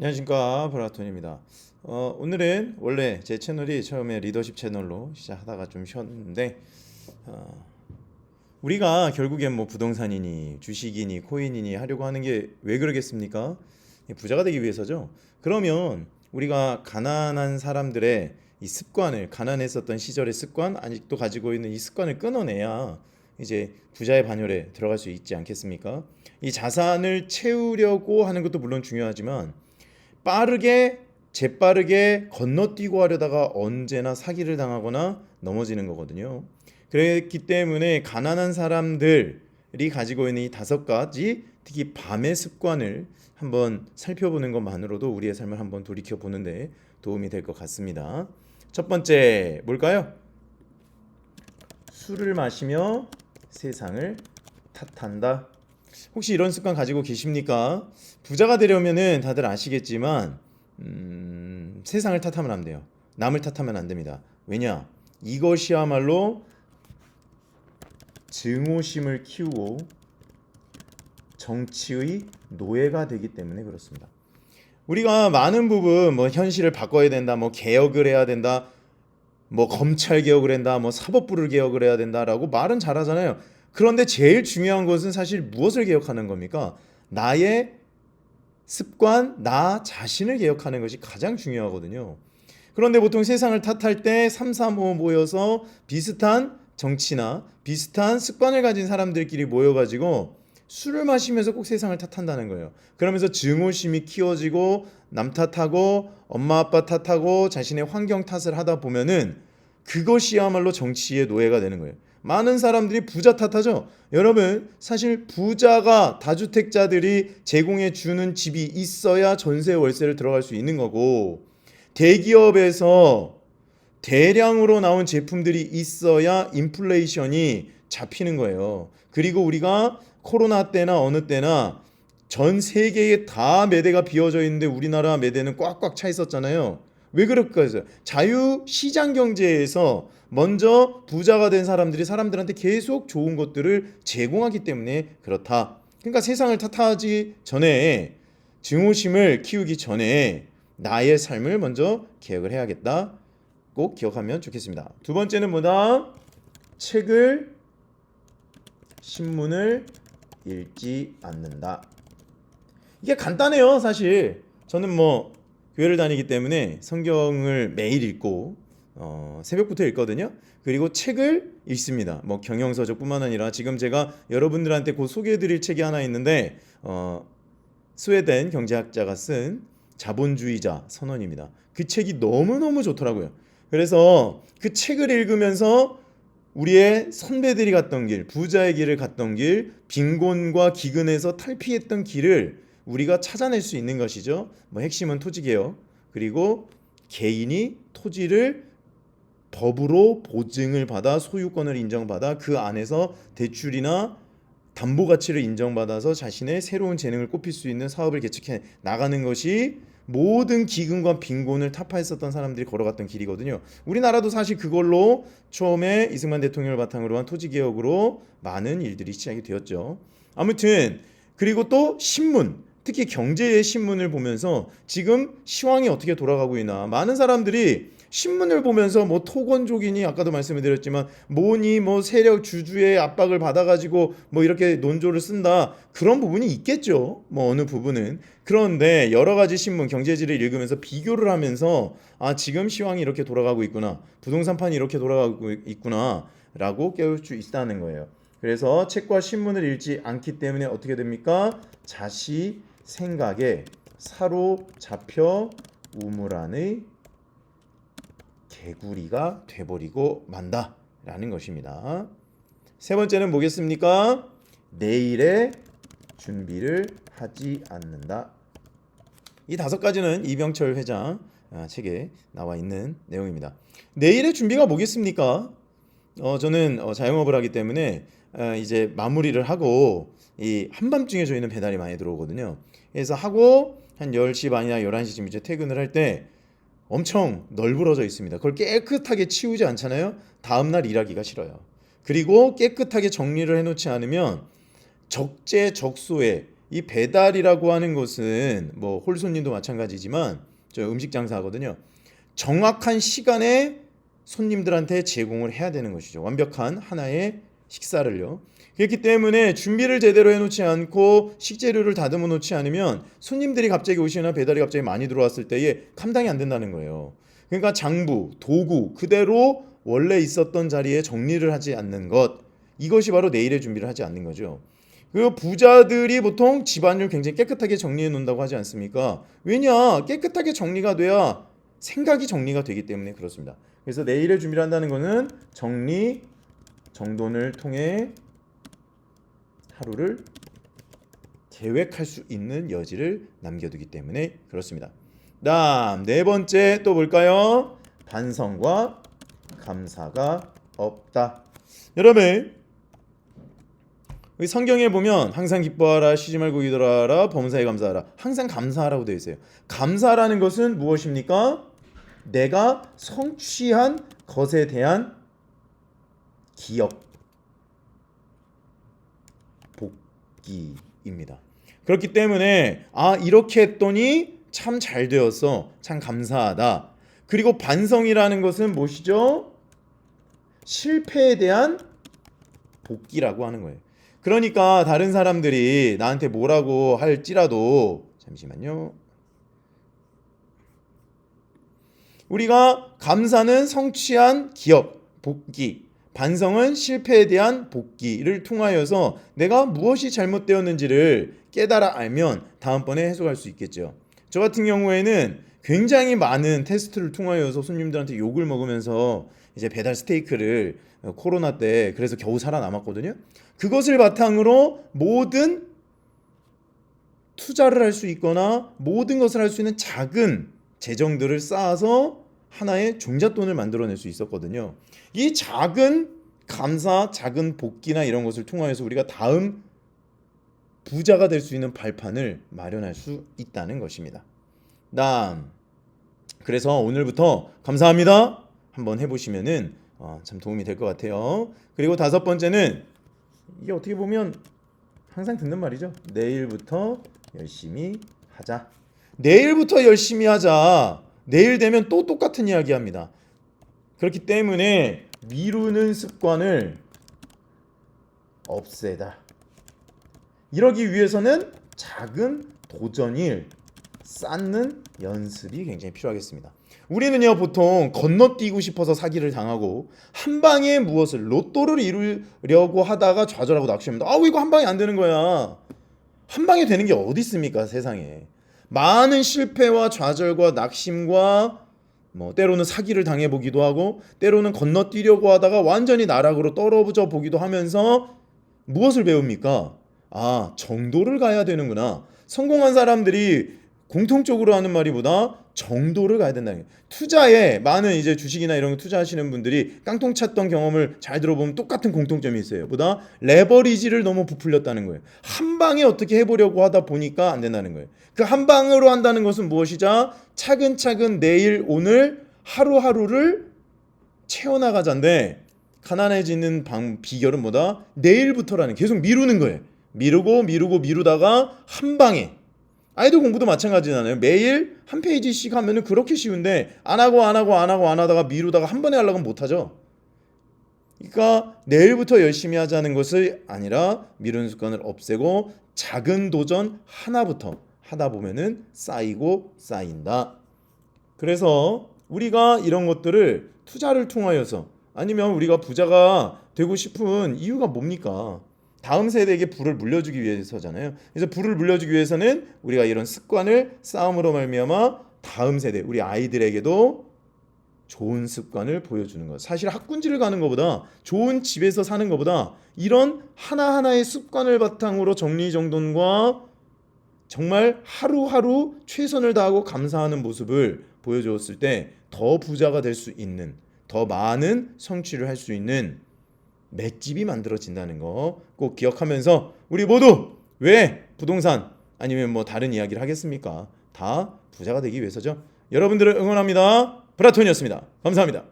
안녕하십니까, 브라톤입니다. 오늘은 원래 제 채널이 처음에 리더십 채널로 시작하다가 좀 쉬었는데, 어, 우리가 결국엔 뭐 부동산이니 주식이니 코인이니 하려고 하는 게 왜 그러겠습니까? 부자가 되기 위해서죠. 그러면 우리가 가난한 사람들의 이 습관을, 가난했었던 시절의 습관, 아직도 가지고 있는 이 습관을 끊어내야 이제 부자의 반열에 들어갈 수 있지 않겠습니까? 이 자산을 채우려고 하는 것도 물론 중요하지만 빠르게 재빠르게 건너뛰고 하려다가 언제나 사기를 당하거나 넘어지는 거거든요. 그렇기 때문에 가난한 사람들이 가지고 있는 이 5가지, 특히 밤의 습관을 한번 살펴보는 것만으로도 우리의 삶을 한번 돌이켜 보는데 도움이 될 것 같습니다. 첫 번째 뭘까요? 술을 마시며 세상을 탓한다. 혹시 이런 습관 가지고 계십니까? 부자가 되려면은 다들 아시겠지만 세상을 탓하면 안 돼요. 남을 탓하면 안 됩니다. 왜냐? 이것이야말로 증오심을 키우고 정치의 노예가 되기 때문에 그렇습니다. 우리가 많은 부분 뭐 현실을 바꿔야 된다, 뭐 개혁을 해야 된다, 뭐 검찰 개혁을 한다, 뭐 사법부를 개혁을 해야 된다라고 말은 잘하잖아요. 그런데 제일 중요한 것은 사실 무엇을 개혁하는 겁니까? 나의 습관, 나 자신을 개혁하는 것이 가장 중요하거든요. 그런데 보통 세상을 탓할 때 3, 3, 5 모여서 비슷한 정치나 비슷한 습관을 가진 사람들끼리 모여가지고 술을 마시면서 꼭 세상을 탓한다는 거예요. 그러면서 증오심이 키워지고 남 탓하고 엄마 아빠 탓하고 자신의 환경 탓을 하다 보면은 그것이야말로 정치의 노예가 되는 거예요. 많은 사람들이 부자 탓하죠. 여러분, 사실 부자가 다주택자들이 제공해 주는 집이 있어야 전세 월세를 들어갈 수 있는 거고, 대기업에서 대량으로 나온 제품들이 있어야 인플레이션이 잡히는 거예요. 그리고 우리가 코로나 때나 어느 때나 전 세계에 다 매대가 비어져 있는데 우리나라 매대는 꽉꽉 차 있었잖아요. 왜 그럴까 해서 자유 시장 경제에서 먼저 부자가 된 사람들이 사람들한테 계속 좋은 것들을 제공하기 때문에 그렇다. 그러니까 세상을 탓하지 전에, 증오심을 키우기 전에 나의 삶을 먼저 개혁을 해야겠다. 꼭 기억하면 좋겠습니다. 두 번째는 뭐다? 책을, 신문을 읽지 않는다. 이게 간단해요, 사실. 저는 뭐 교회를 다니기 때문에 성경을 매일 읽고 새벽부터 읽거든요. 그리고 책을 읽습니다. 뭐 경영서적뿐만 아니라 지금 제가 여러분들한테 곧 소개해드릴 책이 하나 있는데 스웨덴 경제학자가 쓴 자본주의자 선언입니다. 그 책이 너무너무 좋더라고요. 그래서 그 책을 읽으면서 우리의 선배들이 갔던 길, 부자의 길을 갔던 길, 빈곤과 기근에서 탈피했던 길을 우리가 찾아낼 수 있는 것이죠. 뭐 핵심은 토지개혁, 그리고 개인이 토지를 법으로 보증을 받아 소유권을 인정받아 그 안에서 대출이나 담보 가치를 인정받아서 자신의 새로운 재능을 꼽힐 수 있는 사업을 개척해 나가는 것이 모든 기근과 빈곤을 타파했었던 사람들이 걸어갔던 길이거든요. 우리나라도 사실 그걸로 처음에 이승만 대통령을 바탕으로 한 토지개혁으로 많은 일들이 시작이 되었죠. 아무튼 그리고 또 신문, 특히 경제의 신문을 보면서 지금 시황이 어떻게 돌아가고 있나, 많은 사람들이 신문을 보면서 뭐 토건족이니 아까도 말씀을 드렸지만 뭐니 뭐 세력 주주의 압박을 받아가지고 뭐 이렇게 논조를 쓴다, 그런 부분이 있겠죠. 뭐 어느 부분은. 그런데 여러 가지 신문 경제지를 읽으면서 비교를 하면서 아, 지금 시황이 이렇게 돌아가고 있구나, 부동산판이 이렇게 돌아가고 있구나 라고 깨울 수 있다는 거예요. 그래서 책과 신문을 읽지 않기 때문에 어떻게 됩니까? 자시 생각에 사로잡혀 우물 안의 개구리가 돼버리고 만다라는 것입니다. 세 번째는 뭐겠습니까? 내일의 준비를 하지 않는다. 이 5가지는 이병철 회장 책에 나와 있는 내용입니다. 내일의 준비가 뭐겠습니까? 저는 자영업을 하기 때문에 이제 마무리를 하고 이 한밤중에 저희는 배달이 많이 들어오거든요. 그래서 하고 한 10시 반이나 11시쯤 이제 퇴근을 할 때 엄청 널브러져 있습니다. 그걸 깨끗하게 치우지 않잖아요. 다음날 일하기가 싫어요. 그리고 깨끗하게 정리를 해놓지 않으면 적재적소에 이 배달이라고 하는 것은 뭐 홀손님도 마찬가지지만 저 음식 장사하거든요. 정확한 시간에 손님들한테 제공을 해야 되는 것이죠. 완벽한 하나의 식사를요. 그렇기 때문에 준비를 제대로 해놓지 않고 식재료를 다듬어 놓지 않으면 손님들이 갑자기 오시거나 배달이 갑자기 많이 들어왔을 때에 감당이 안 된다는 거예요. 그러니까 장부, 도구 그대로 원래 있었던 자리에 정리를 하지 않는 것, 이것이 바로 내일의 준비를 하지 않는 거죠. 그 부자들이 보통 집안을 굉장히 깨끗하게 정리해 놓는다고 하지 않습니까? 왜냐? 깨끗하게 정리가 돼야 생각이 정리가 되기 때문에 그렇습니다. 그래서 내일의 준비를 한다는 것은 정리, 정돈을 통해 하루를 계획할 수 있는 여지를 남겨두기 때문에 그렇습니다. 다음 네 번째 또 볼까요? 반성과 감사가 없다. 여러분, 성경에 보면 항상 기뻐하라, 쉬지 말고 기도하라, 범사에 감사하라. 항상 감사하라고 되어 있어요. 감사라는 것은 무엇입니까? 내가 성취한 것에 대한 기억, 복기입니다. 그렇기 때문에 이렇게 했더니 참 잘 되었어, 참 감사하다. 그리고 반성이라는 것은 무엇이죠? 실패에 대한 복기라고 하는 거예요. 그러니까 다른 사람들이 나한테 뭐라고 할지라도, 잠시만요. 우리가 감사는 성취한 기억, 복기, 반성은 실패에 대한 복기를 통하여서 내가 무엇이 잘못되었는지를 깨달아 알면 다음번에 해석할 수 있겠죠. 저 같은 경우에는 굉장히 많은 테스트를 통하여서 손님들한테 욕을 먹으면서 이제 배달 스테이크를 코로나 때 그래서 겨우 살아남았거든요. 그것을 바탕으로 모든 투자를 할 수 있거나 모든 것을 할 수 있는 작은 재정들을 쌓아서 하나의 종잣돈을 만들어낼 수 있었거든요. 이 작은 감사, 작은 복기나 이런 것을 통하여서 우리가 다음 부자가 될 수 있는 발판을 마련할 수 있다는 것입니다. 다음, 그래서 오늘부터 감사합니다 한번 해보시면은 참 도움이 될 것 같아요. 그리고 다섯 번째는, 이게 어떻게 보면 항상 듣는 말이죠. 내일부터 열심히 하자. 내일부터 열심히 하자. 내일 되면 또 똑같은 이야기 합니다. 그렇기 때문에 미루는 습관을 없애다. 이러기 위해서는 작은 도전을 쌓는 연습이 굉장히 필요하겠습니다. 우리는요, 보통 건너뛰고 싶어서 사기를 당하고 한 방에 무엇을 로또를 이루려고 하다가 좌절하고 낙심합니다. 이거 한 방에 안 되는 거야. 한 방에 되는 게 어디 있습니까, 세상에. 많은 실패와 좌절과 낙심과 때로는 사기를 당해보기도 하고 때로는 건너뛰려고 하다가 완전히 나락으로 떨어져 보기도 하면서 무엇을 배웁니까? 정도를 가야 되는구나. 성공한 사람들이 공통적으로 하는 말이 뭐다? 정도를 가야 된다는 거예요. 투자에 많은 이제 주식이나 이런 거 투자하시는 분들이 깡통 찼던 경험을 잘 들어보면 똑같은 공통점이 있어요. 뭐다? 레버리지를 너무 부풀렸다는 거예요. 한 방에 어떻게 해보려고 하다 보니까 안 된다는 거예요. 그 한 방으로 한다는 것은 무엇이자? 차근차근 내일, 오늘 하루하루를 채워나가자인데, 가난해지는 비결은 뭐다? 내일부터라는, 계속 미루는 거예요. 미루다가 한 방에. 아이들 공부도 마찬가지잖아요. 매일 한 페이지씩 하면은 그렇게 쉬운데 안 하다가 미루다가 한 번에 하려고 하면 못하죠. 그러니까 내일부터 열심히 하자는 것이 아니라 미루는 습관을 없애고 작은 도전 하나부터 하다 보면은 쌓이고 쌓인다. 그래서 우리가 이런 것들을 투자를 통하여서, 아니면 우리가 부자가 되고 싶은 이유가 뭡니까? 다음 세대에게 부를 물려주기 위해서잖아요. 그래서 부를 물려주기 위해서는 우리가 이런 습관을 쌓음으로 말미암아 다음 세대, 우리 아이들에게도 좋은 습관을 보여주는 것. 사실 학군지를 가는 것보다, 좋은 집에서 사는 것보다 이런 하나하나의 습관을 바탕으로 정리정돈과 정말 하루하루 최선을 다하고 감사하는 모습을 보여주었을 때 더 부자가 될 수 있는, 더 많은 성취를 할 수 있는 맷집이 만들어진다는 거 꼭 기억하면서, 우리 모두 왜 부동산 아니면 다른 이야기를 하겠습니까? 다 부자가 되기 위해서죠. 여러분들을 응원합니다. 브라톤이었습니다. 감사합니다.